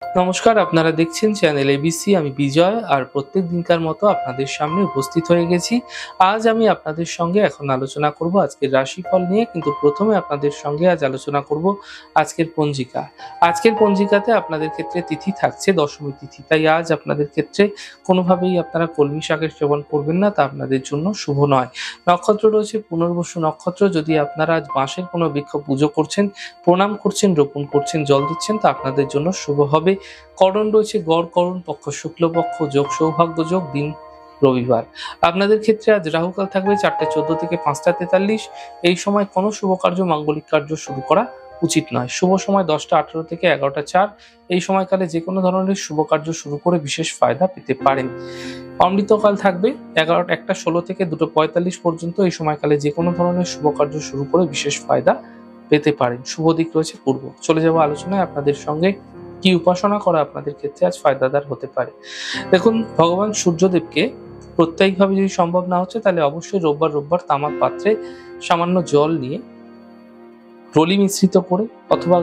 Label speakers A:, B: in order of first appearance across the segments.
A: নমস্কার, আপনারা দেখছেন চ্যানেল এবিসি। আমি বিজয়, আর প্রত্যেক দিনকার মতো আপনাদের সামনে উপস্থিত হয়ে গেছি। আজ আমি আপনাদের সঙ্গে এখন আলোচনা করব আজকের রাশিফল নিয়ে, কিন্তু প্রথমে আপনাদের সঙ্গে আজ আলোচনা করব আজকের পঞ্জিকা। আজকের পঞ্জিকাতে আপনাদের ক্ষেত্রে তিথি থাকছে দশমী তিথি, তাই আজ আপনাদের ক্ষেত্রে কোনোভাবেই আপনারা কলমি শাকের সেবন করবেন না, তা আপনাদের জন্য শুভ নয়। নক্ষত্র রয়েছে পুনর্বসু নক্ষত্র। যদি আপনারা আজ বাঁশের কোনো বৃক্ষ পুজো করছেন, প্রণাম করছেন, রোপণ করছেন, জল দিচ্ছেন, তা আপনাদের জন্য শুভ হবে। করণ রয়েছে গড় করণ, পক্ষ শুক্লপক্ষ, যোগ সৌভাগ্য যোগ, দিন রবিবার। আপনাদের ক্ষেত্রে আজ রাহুকাল থাকবে 4:14 থেকে 5:43। এই সময় কোনো শুভ কার্য, মাঙ্গলিক কার্য শুরু করা উচিত নয়। শুভ সময় 10:18 থেকে 11:04। এই সময়কালে যে কোনো ধরনের শুভ কার্য শুরু করে বিশেষ ফায়দা পেতে পারেন। অমৃতকাল থাকবে 1:16 থেকে 2:45 পর্যন্ত। এই সময়কালে যে কোনো ধরনের শুভ কার্য শুরু করে বিশেষ ফায়দা পেতে পারেন। শুভ দিক রয়েছে পূর্ব। চলে যাব আলোচনায়। আপনাদের সঙ্গে কি উপাসনা করা আপনাদের ক্ষেত্রে আজ ফায়দাদার হতে পারে। দেখুন, ভগবান সূর্যদেবকে প্রত্যেকভাবে যদি সম্ভব না হচ্ছে, তাহলে অবশ্যই রোববার তামার পাত্রে সামান্য জল নিয়ে রলি মিশ্রিত করে, অথবা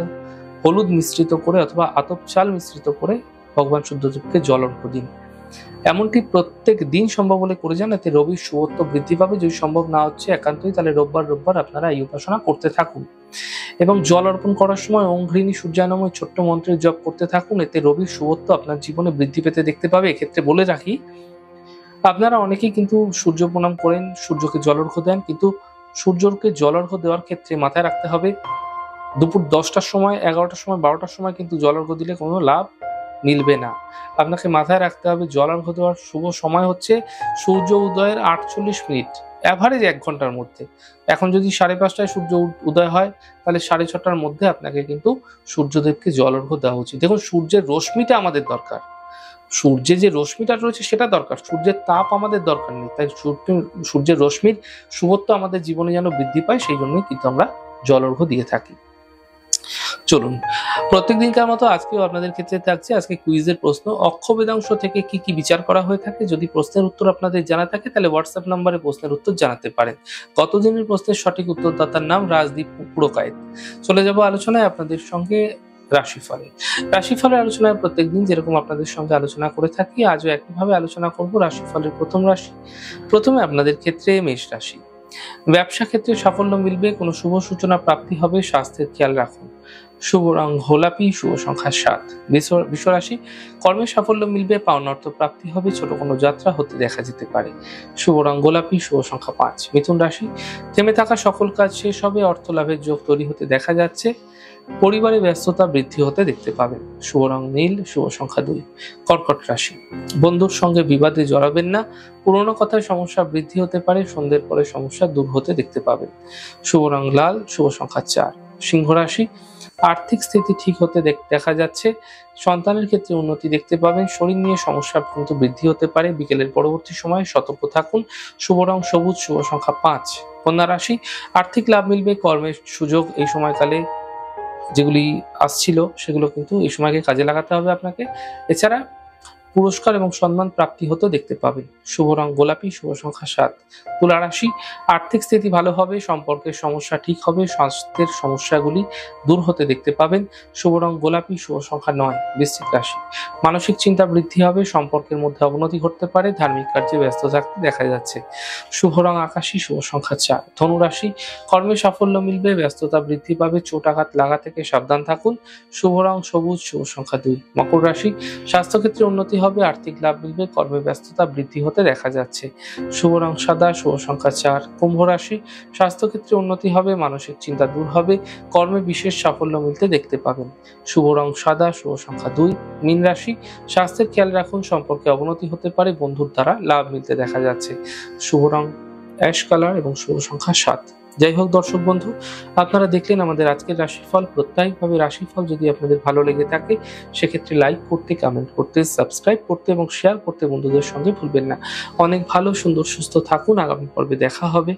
A: হলুদ মিশ্রিত করে, অথবা আতপ চাল মিশ্রিত করে ভগবান সূর্যদেবকে জল অর্ঘ্য দিন। এমনটি প্রত্যেক দিন সম্ভব হলে করে যান, এতে রবির শুভত্ব বৃদ্ধি পাবে। যদি সম্ভব না হচ্ছে একান্তই, তাহলে রোববার আপনারা এই উপাসনা করতে থাকুন এবং জল অর্পণ করার সময় ওম ঘৃণী সূর্যায় নমঃ ছোট্ট মন্ত্রের জপ করতে থাকুন। এতে রবির শুভত্ব আপনার জীবনে বৃদ্ধি পেতে দেখতে পাবে। এক্ষেত্রে বলে রাখি, আপনারা অনেকেই কিন্তু সূর্য প্রণাম করেন, সূর্যকে জল অর্ঘ্য দেন, কিন্তু সূর্যকে জল অর্ঘ্য দেওয়ার ক্ষেত্রে মাথায় রাখতে হবে, দুপুর 10টার সময়, 11টার সময়, 12টার সময় কিন্তু জল অর্ঘ্য দিলে কোনো লাভ মিলবে না। আপনাকে মাথায় রাখতে হবে জল অর্ঘ্য দেওয়ার শুভ সময় হচ্ছে সূর্য উদয়ের 48 মিনিট, অ্যাভারেজ 1 ঘন্টার মধ্যে। এখন যদি 5:30টায় সূর্য উদয় হয়, তাহলে 6:30টার মধ্যে আপনাকে কিন্তু সূর্যদেবকে জল অর্ঘ্য দেওয়া উচিত। দেখুন, সূর্যের রশ্মিটা আমাদের দরকার, সূর্যের যে রশ্মিটা রয়েছে সেটা দরকার, সূর্যের তাপ আমাদের দরকার নেই। তাই সূর্যের রশ্মির শুভত্ব আমাদের জীবনে যেন বৃদ্ধি পায়, সেই জন্যই কিন্তু আমরা জল অর্ঘ্য দিয়ে থাকি। চলুন, প্রত্যেক দিনকার মতো আজকেও আপনাদের ক্ষেত্রে থাকছে আজকে কুইজের প্রশ্ন। অক্ষ বেদাংশ থেকে কি কি বিচার করা হয়ে থাকে? যদি প্রশ্নের উত্তর আপনাদের জানা থাকে, তাহলে হোয়াটসঅ্যাপ নম্বরে প্রশ্নের উত্তর জানাতে পারেন। গত দিনের প্রশ্নের সঠিক উত্তরদাতার নাম রাজদীপ পুরকায়েত। চলে যাব আলোচনায় আপনাদের সঙ্গে রাশিফলের আলোচনায় প্রত্যেকদিন যেরকম আপনাদের সঙ্গে আলোচনা করে থাকি, আজও একইভাবে আলোচনা করব রাশিফলের প্রথম রাশি। প্রথমে আপনাদের ক্ষেত্রে মেষ রাশি। ব্যবসা ক্ষেত্রে সাফল্য মিলবে, কোনো শুভ সূচনা প্রাপ্তি হবে, স্বাস্থ্যের খেয়াল রাখুন। শুভ রং গোলাপি, শুভ সংখ্যা 7। বৃষ রাশি। কর্মে সাফল্য মিলবে, পাওনা অর্থ প্রাপ্তি হবে, ছোট কোনো যাত্রা হতে দেখা যেতে পারে। শুভ রং গোলাপি, শুভ সংখ্যা 5। মিথুন রাশি। থেমে থাকা সকল কাজ শেষ হবে, অর্থ লাভের যোগ তৈরি হতে দেখা যাচ্ছে, পরিবারে ব্যস্ততা বৃদ্ধি হতে দেখতে পাবেন। শুভ রং নীল, শুভ সংখ্যা 2। কর্কট রাশি। বন্ধুর সঙ্গে বিবাদে জড়াবেন না, পুরনো কথায় সমস্যা বৃদ্ধি হতে পারে, সন্ধ্যের পরে সমস্যা দূর হতে দেখতে পাবেন। শুভ রং লাল, শুভ সংখ্যা 4। সিংহ রাশি। আর্থিক স্থিতি ঠিক হতে দেখা যাচ্ছে, সন্তানের ক্ষেত্রে উন্নতি দেখতে পাবেন, শরীর নিয়ে সমস্যা কিন্তু বৃদ্ধি হতে পারে, বিকেলের পরবর্তী সময়ে সতর্ক থাকুন। শুভ রং সবুজ, শুভ সংখ্যা 5। কন্যা রাশি। আর্থিক লাভ মিলবে, কর্মের সুযোগ এই সময়কালে যেগুলি আসছিল সেগুলো কিন্তু এই সময়কে কাজে লাগাতে হবে আপনাকে। এছাড়া পুরস্কার এবং সম্মান প্রাপ্তি হতে দেখতে পাবেন। শুভ রং গোলাপি, শুভ সংখ্যা 7। তুলা রাশি। আর্থিক স্থিতি ভালো হবে, সম্পর্কের সমস্যা ঠিক হবে, স্বাস্থ্যের সমস্যাগুলি দূর হতে দেখতে পাবেন। শুভ রং গোলাপি, শুভ সংখ্যা 9। বৃশ্চিক রাশি। মানসিক চিন্তা বৃদ্ধি হবে, সম্পর্কের মধ্যে অবনতি ঘটতে পারে, ধার্মিক কার্যে ব্যস্ত থাকতে দেখা যাচ্ছে। শুভ রং আকাশী, শুভ সংখ্যা 4। ধনু রাশি। কর্মে সাফল্য মিলবে, ব্যস্ততা বৃদ্ধি পাবে, চোট আঘাত লাগা থেকে সাবধান থাকুন। শুভ রং সবুজ, শুভ সংখ্যা 2। মকর রাশি। স্বাস্থ্যক্ষেত্রে উন্নতি হবে, আর্থিক লাভ মিলবে, কর্মে ব্যস্ততা বৃদ্ধি হতে দেখা যাচ্ছে। শুভ রং সাদা, শুভ সংখ্যা 4। কুম্ভ রাশি। স্বাস্থ্যক্ষেত্রে উন্নতি হবে, মানসিক চিন্তা দূর হবে, কর্মে বিশেষ সাফল্য মিলতে দেখতে পাবেন। শুভ রং সাদা, শুভ সংখ্যা 2। মীন রাশি। স্বাস্থ্যের খেয়াল রাখুন, সম্পর্কে অবনতি হতে পারে, বন্ধুর দ্বারা লাভ মিলতে দেখা যাচ্ছে। শুভ রং অ্যাশ কালার এবং শুভ সংখ্যা 7। যাই হোক দর্শক বন্ধু, আপনারা দেখলেন আমাদের আজকের রাশিফল। প্রত্যেকভাবে রাশিফল যদি আপনাদের ভালো লেগে থাকে, সেক্ষেত্রে লাইক করতে, কমেন্ট করতে, সাবস্ক্রাইব করতে এবং শেয়ার করতে বন্ধুদের সঙ্গে ভুলবেন না। অনেক ভালো, সুন্দর, সুস্থ থাকুন। আগামী পর্বে দেখা হবে।